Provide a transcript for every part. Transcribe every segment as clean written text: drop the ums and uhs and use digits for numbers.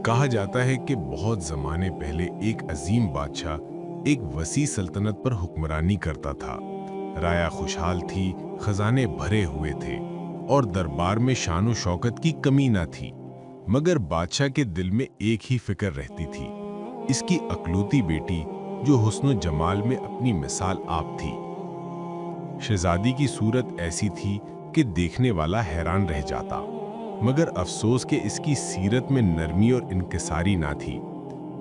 کہا جاتا ہے کہ بہت زمانے پہلے ایک عظیم بادشاہ ایک وسیع سلطنت پر حکمرانی کرتا تھا۔ رعایا خوشحال تھی، خزانے بھرے ہوئے تھے اور دربار میں شان و شوکت کی کمی نہ تھی۔ مگر بادشاہ کے دل میں ایک ہی فکر رہتی تھی، اس کی اکلوتی بیٹی جو حسن و جمال میں اپنی مثال آپ تھی۔ شہزادی کی صورت ایسی تھی کہ دیکھنے والا حیران رہ جاتا، مگر افسوس کہ اس کی سیرت میں نرمی اور انکساری نہ تھی۔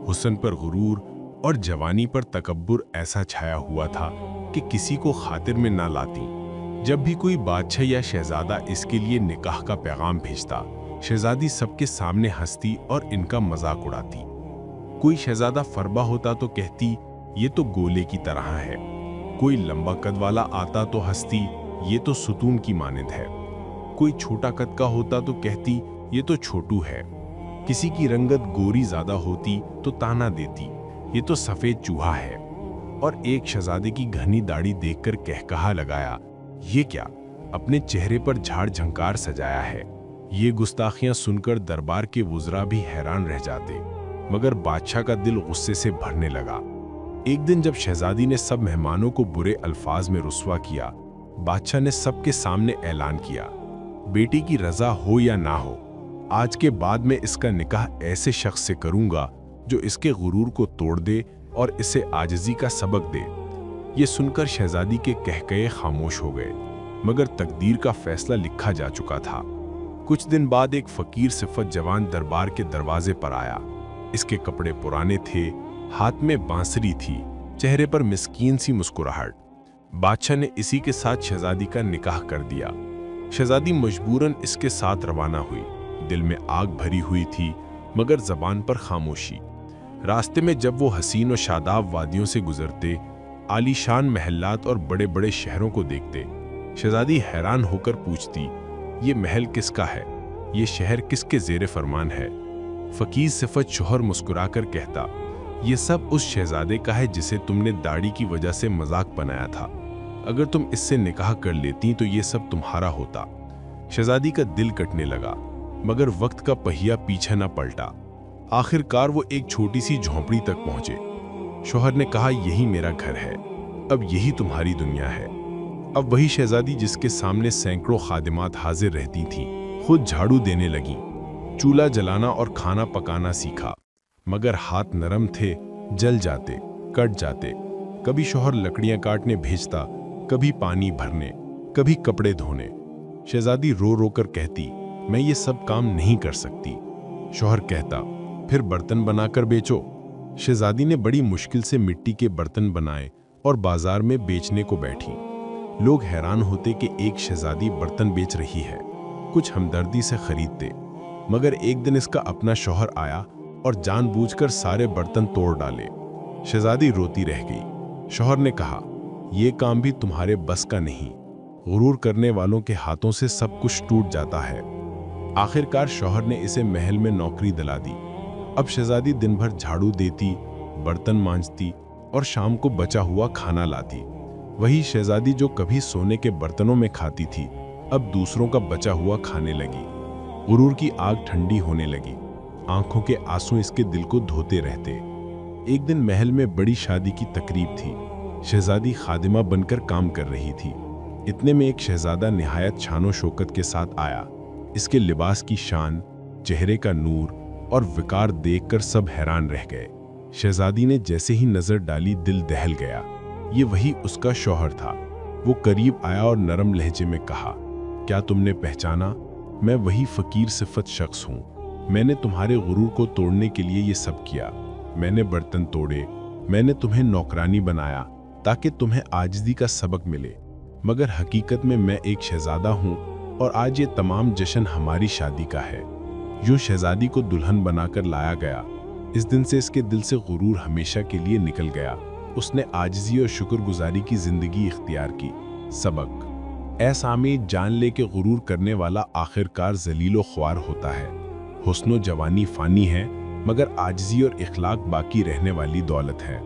حسن پر غرور اور جوانی پر تکبر ایسا چھایا ہوا تھا کہ کسی کو خاطر میں نہ لاتی۔ جب بھی کوئی بادشاہ یا شہزادہ اس کے لیے نکاح کا پیغام بھیجتا، شہزادی سب کے سامنے ہنستی اور ان کا مذاق اڑاتی۔ کوئی شہزادہ فربا ہوتا تو کہتی یہ تو گولے کی طرح ہے، کوئی لمبا قد والا آتا تو ہنستی یہ تو ستون کی مانند ہے، کوئی چھوٹا قد کا ہوتا تو کہتی یہ تو چھوٹو ہے، کسی کی رنگت گوری زیادہ ہوتی تو تانا دیتی یہ تو سفید چوہا ہے، اور ایک شہزادے کی گھنی داڑھی دیکھ کر کہا لگایا یہ کیا اپنے چہرے پر جھاڑ جھنکار سجایا ہے۔ یہ گستاخیاں سن کر دربار کے وزراء بھی حیران رہ جاتے، مگر بادشاہ کا دل غصے سے بھرنے لگا۔ ایک دن جب شہزادی نے سب مہمانوں کو برے الفاظ میں رسوا کیا، بادشاہ نے سب کے سامنے اعلان کیا، بیٹی کی رضا ہو یا نہ ہو، آج کے بعد میں اس کا نکاح ایسے شخص سے کروں گا جو اس کے غرور کو توڑ دے اور اسے عاجزی کا سبق دے۔ یہ سن کر شہزادی کے کہکہے خاموش ہو گئے، مگر تقدیر کا فیصلہ لکھا جا چکا تھا۔ کچھ دن بعد ایک فقیر صفت جوان دربار کے دروازے پر آیا۔ اس کے کپڑے پرانے تھے، ہاتھ میں بانسری تھی، چہرے پر مسکین سی مسکراہٹ۔ بادشاہ نے اسی کے ساتھ شہزادی کا نکاح کر دیا۔ شہزادی مجبوراً اس کے ساتھ روانہ ہوئی، دل میں آگ بھری ہوئی تھی مگر زبان پر خاموشی۔ راستے میں جب وہ حسین و شاداب وادیوں سے گزرتے، عالی شان محلات اور بڑے بڑے شہروں کو دیکھتے، شہزادی حیران ہو کر پوچھتی یہ محل کس کا ہے، یہ شہر کس کے زیر فرمان ہے؟ فقیر صفت شوہر مسکرا کر کہتا یہ سب اس شہزادے کا ہے جسے تم نے داڑھی کی وجہ سے مذاق بنایا تھا، اگر تم اس سے نکاح کر لیتی تو یہ سب تمہارا ہوتا۔ شہزادی کا دل کٹنے لگا، مگر وقت کا پہیہ پیچھے نہ پلٹا۔ آخر کار وہ ایک چھوٹی سی جھونپڑی تک پہنچے۔ شوہر نے کہا یہی میرا گھر ہے، اب یہی تمہاری دنیا ہے۔ اب وہی شہزادی جس کے سامنے سینکڑوں خادمات حاضر رہتی تھیں، خود جھاڑو دینے لگیں، چولہا جلانا اور کھانا پکانا سیکھا، مگر ہاتھ نرم تھے، جل جاتے، کٹ جاتے۔ کبھی شوہر لکڑیاں کاٹنے بھیجتا، کبھی پانی بھرنے، کبھی کپڑے دھونے۔ شہزادی رو رو کر کہتی میں یہ سب کام نہیں کر سکتی۔ شوہر کہتا پھر برتن بنا کر بیچو۔ شہزادی نے بڑی مشکل سے مٹی کے برتن بنائے اور بازار میں بیچنے کو بیٹھی۔ لوگ حیران ہوتے کہ ایک شہزادی برتن بیچ رہی ہے، کچھ ہمدردی سے خریدتے، مگر ایک دن اس کا اپنا شوہر آیا اور جان بوجھ کر سارے برتن توڑ ڈالے۔ شہزادی روتی رہ گئی۔ شوہر نے کہا یہ کام بھی تمہارے بس کا نہیں، غرور کرنے والوں کے ہاتھوں سے سب کچھ ٹوٹ جاتا ہے۔ آخر کار شوہر نے اسے محل میں نوکری دلا دی۔ اب شہزادی دن بھر جھاڑو دیتی، برتن مانجتی اور شام کو بچا ہوا کھانا لاتی۔ وہی شہزادی جو کبھی سونے کے برتنوں میں کھاتی تھی، اب دوسروں کا بچا ہوا کھانے لگی۔ غرور کی آگ ٹھنڈی ہونے لگی، آنکھوں کے آنسو اس کے دل کو دھوتے رہتے۔ ایک دن محل میں بڑی شادی کی تقریب تھی، شہزادی خادمہ بن کر کام کر رہی تھی۔ اتنے میں ایک شہزادہ نہایت شان و شوکت کے ساتھ آیا۔ اس کے لباس کی شان، چہرے کا نور اور وقار دیکھ کر سب حیران رہ گئے۔ شہزادی نے جیسے ہی نظر ڈالی دل دہل گیا، یہ وہی اس کا شوہر تھا۔ وہ قریب آیا اور نرم لہجے میں کہا کیا تم نے پہچانا؟ میں وہی فقیر صفت شخص ہوں، میں نے تمہارے غرور کو توڑنے کے لیے یہ سب کیا۔ میں نے برتن توڑے، میں نے تمہیں نوکرانی بنایا تاکہ تمہیں عاجزی کا سبق ملے، مگر حقیقت میں میں ایک شہزادہ ہوں اور آج یہ تمام جشن ہماری شادی کا ہے۔ یوں شہزادی کو دلہن بنا کر لایا گیا۔ اس دن سے اس کے دل سے غرور ہمیشہ کے لیے نکل گیا۔ اس نے عاجزی اور شکر گزاری کی زندگی اختیار کی۔ سبق: اے سامع، جان لے کہ غرور کرنے والا آخر کار ذلیل و خوار ہوتا ہے۔ حسن و جوانی فانی ہے، مگر عاجزی اور اخلاق باقی رہنے والی دولت ہے۔